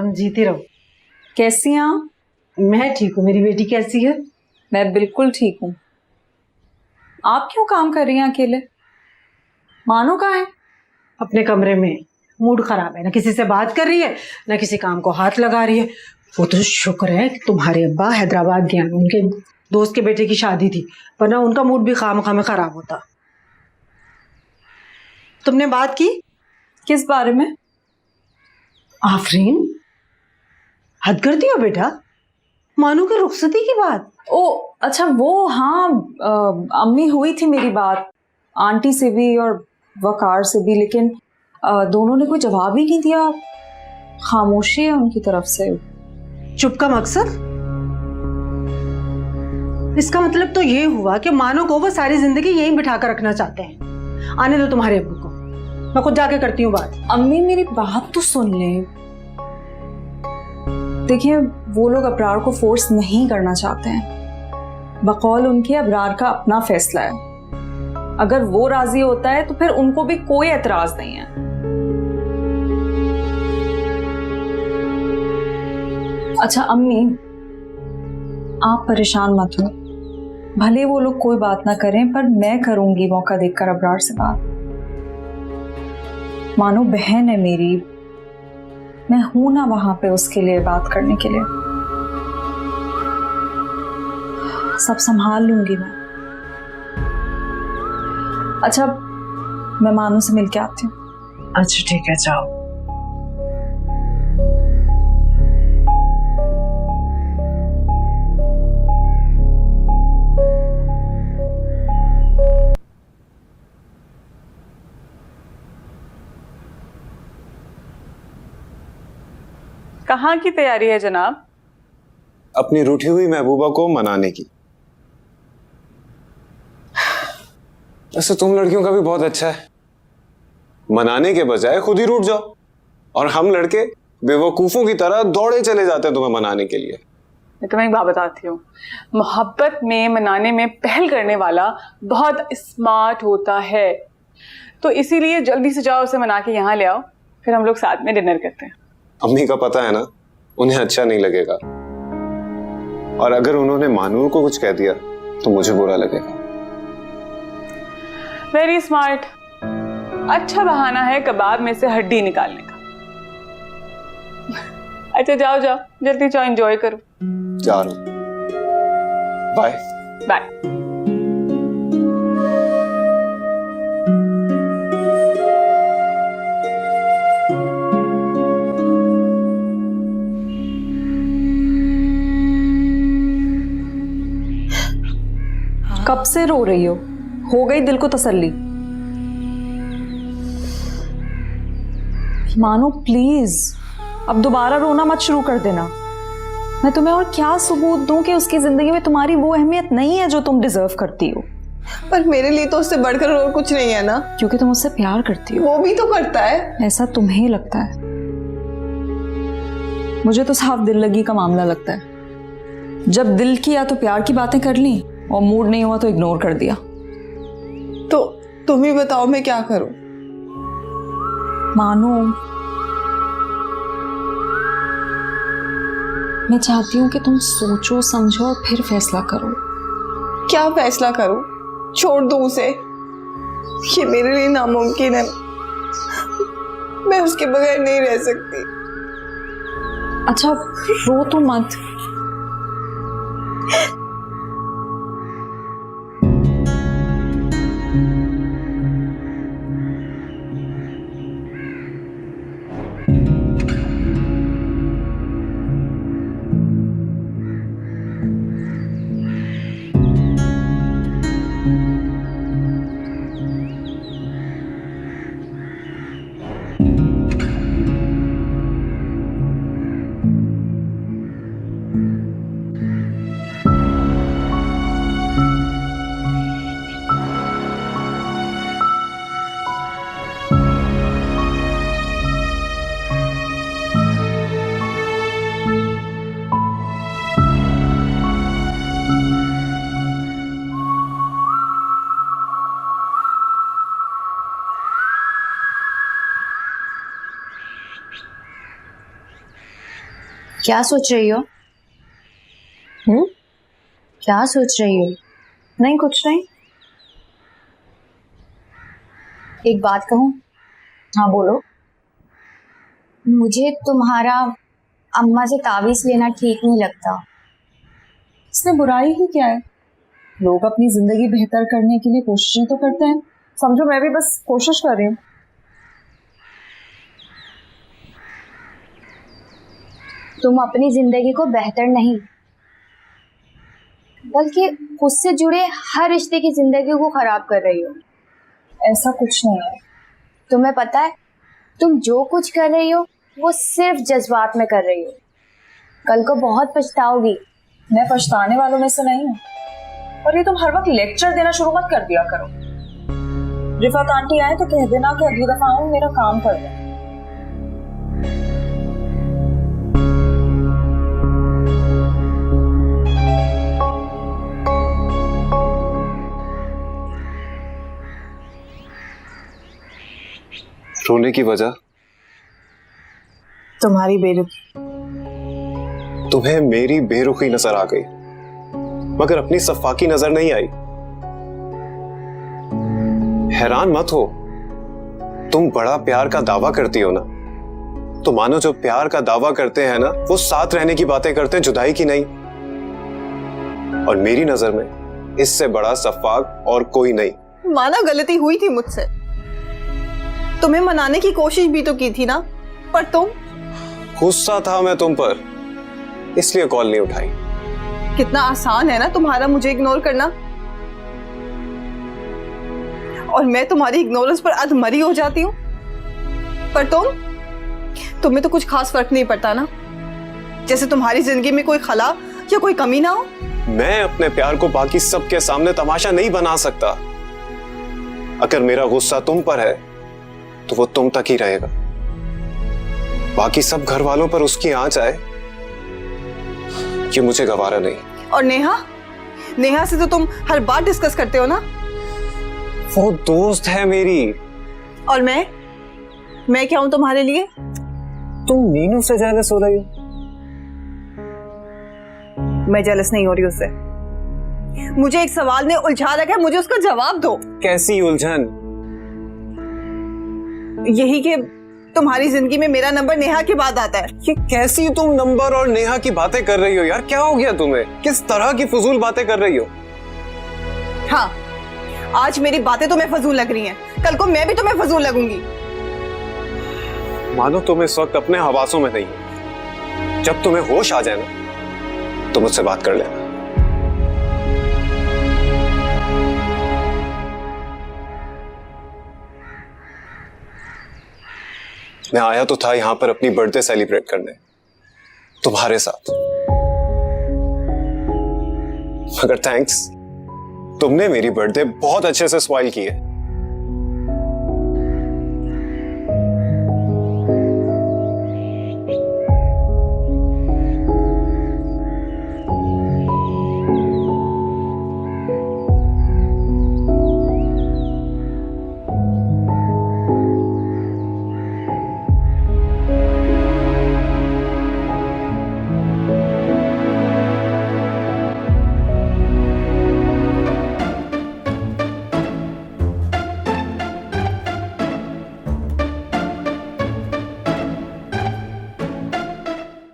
तुम जीती रहो। कैसी हैं आप? मैं ठीक हूँ, मेरी बेटी कैसी है? मैं बिल्कुल ठीक हूँ। आप क्यों काम कर रही हैं अकेले? मानो कहाँ है? अपने कमरे में। मूड खराब है, ना किसी से बात कर रही है ना किसी काम को हाथ लगा रही है। वो तो शुक्र है कि तुम्हारे अब्बा हैदराबाद गए, उनके दोस्त के बेटे की शादी थी, वरना उनका मूड भी खामखा में खराब होता। तुमने बात की? किस बारे में? आफरीन, हद करती हो बेटा, मानो की रुखसती की बात। ओ अच्छा, वो हाँ, अम्मी हुई थी मेरी बात आंटी से भी और वकार से भी, लेकिन दोनों ने कोई जवाब ही नहीं दिया। खामोशी है उनकी तरफ से। चुप का मकसद? इसका मतलब तो ये हुआ कि मानो को वो सारी जिंदगी यहीं बिठा कर रखना चाहते हैं। आने दो तुम्हारे अब्बू को, मैं खुद जाके करती हूँ बात। अम्मी मेरी बात तो सुन ले। देखिए, वो लोग अबरार को फोर्स नहीं करना चाहते हैं। बकौल उनके अबरार का अपना फैसला है। अगर वो राजी होता है तो फिर उनको भी कोई एतराज नहीं है। अच्छा अम्मी, आप परेशान मत हो। भले वो लोग कोई बात ना करें, पर मैं करूंगी मौका देखकर अबरार से बात। मानो बहन है मेरी, मैं हूं ना वहां पे उसके लिए बात करने के लिए। सब संभाल लूंगी मैं। अच्छा, मैं मानो से मिलके आती हूँ। अच्छा ठीक है, जाओ। कहाँ की तैयारी है जनाब? अपनी रूठी हुई महबूबा को मनाने की। वैसे तुम लड़कियों का भी बहुत अच्छा है, मनाने के बजाय खुद ही रूठ जाओ, और हम लड़के बेवकूफों की तरह दौड़े चले जाते हैं तुम्हें मनाने के लिए। मैं तुम्हें एक बात बताती हूँ, मोहब्बत में मनाने में पहल करने वाला बहुत स्मार्ट होता है। तो इसीलिए जल्दी से जाओ, उसे मना के यहाँ ले आओ, फिर हम लोग साथ में डिनर करते हैं। अम्मी का पता है ना, उन्हें अच्छा नहीं लगेगा, और अगर उन्होंने मानू को कुछ कह दिया तो मुझे बुरा लगेगा। Very smart. अच्छा बहाना है कबाब में से हड्डी निकालने का। अच्छा जाओ जाओ, जल्दी जाओ, एंजॉय करो। जा रहा हूं, बाय बाय। कब से रो रही हो गई दिल को तसल्ली? मानो प्लीज, अब दोबारा रोना मत शुरू कर देना। मैं तुम्हें और क्या सबूत दूं कि उसकी जिंदगी में तुम्हारी वो अहमियत नहीं है जो तुम डिजर्व करती हो। पर मेरे लिए तो उससे बढ़कर और कुछ नहीं है ना। क्योंकि तुम उससे प्यार करती हो। वो भी तो करता है। ऐसा तुम्हें लगता है, मुझे तो साफ दिल लगी का मामला लगता है। जब दिल की या तो प्यार की बातें कर ली और मूड नहीं हुआ तो इग्नोर कर दिया। तो तुम ही बताओ मैं क्या करूं? मानो, मैं चाहती हूं कि तुम सोचो समझो और फिर फैसला करो। क्या फैसला करूं? छोड़ दूं उसे? ये मेरे लिए नामुमकिन है। मैं उसके बगैर नहीं रह सकती। अच्छा रो तो मत। क्या सोच रही हो? क्या सोच रही हो? नहीं, कुछ नहीं। एक बात कहूँ? हाँ बोलो। मुझे तुम्हारा अम्मा से तावीज लेना ठीक नहीं लगता। इसमें बुराई ही क्या है? लोग अपनी जिंदगी बेहतर करने के लिए कोशिशें तो करते हैं। समझो मैं भी बस कोशिश कर रही हूँ। तुम अपनी जिंदगी को बेहतर नहीं बल्कि उससे जुड़े हर रिश्ते की जिंदगी को खराब कर रही हो। ऐसा कुछ नहीं है। तुम्हें पता है तुम जो कुछ कर रही हो वो सिर्फ जज्बात में कर रही हो। कल को बहुत पछताओगी। मैं पछताने वालों में से नहीं हूँ। और ये तुम हर वक्त लेक्चर देना शुरू मत कर दिया करो। रिफात आंटी आए तो कह देना कि अगली दफा आऊं मेरा काम कर दो। रोने की वजह? तुम्हारी बेरुखी। तुम्हें मेरी बेरुखी नजर आ गई मगर अपनी सफाकी नजर नहीं आई। हैरान मत हो, तुम बड़ा प्यार का दावा करती हो ना, तो मानो जो प्यार का दावा करते हैं ना वो साथ रहने की बातें करते हैं, जुदाई की नहीं। और मेरी नजर में इससे बड़ा सफाक और कोई नहीं। माना गलती हुई थी मुझसे, तुम्हें मनाने की कोशिश भी तो की थी ना, पर तुम। गुस्सा था मैं तुम पर, इसलिए कॉल नहीं उठाई। कितना आसान है ना तुम्हारा मुझे इग्नोर करना, और मैं तुम्हारी इग्नोरेंस पर अधमरी हो जाती हूँ। पर तुम्हें तो कुछ खास फर्क नहीं पड़ता ना, जैसे तुम्हारी जिंदगी में कोई खला या कोई कमी ना हो। मैं अपने प्यार को बाकी सबके सामने तमाशा नहीं बना सकता। अगर मेरा गुस्सा तुम पर है तो वो तुम तक ही रहेगा। बाकी सब घर वालों पर उसकी आंच आए ये मुझे गवारा नहीं। और नेहा से तो तुम हर बात डिस्कस करते हो ना। वो दोस्त है मेरी। और मैं क्या हूं तुम्हारे लिए? तुम नीनू से जेलस हो रही हो? मैं जेलस नहीं हो रही उससे। मुझे एक सवाल ने उलझा रखा है, मुझे उसका जवाब दो। कैसी उलझन? यही कि तुम्हारी जिंदगी में मेरा नंबर नेहा के बाद आता है। ये कैसी तुम नंबर और नेहा की बातें कर रही हो यार? क्या हो गया तुम्हें? किस तरह की फजूल बातें कर रही हो? हाँ, आज मेरी बातें तुम्हें फजूल लग रही हैं, कल को मैं भी तुम्हें फजूल लगूंगी। मानो तुम इस वक्त अपने हवासों में नहीं हो। जब तुम्हें होश आ जाए ना तो मुझसे बात कर लेना। मैं आया तो था यहां पर अपनी बर्थडे सेलिब्रेट करने तुम्हारे साथ, मगर थैंक्स, तुमने मेरी बर्थडे बहुत अच्छे से स्पॉइल की है।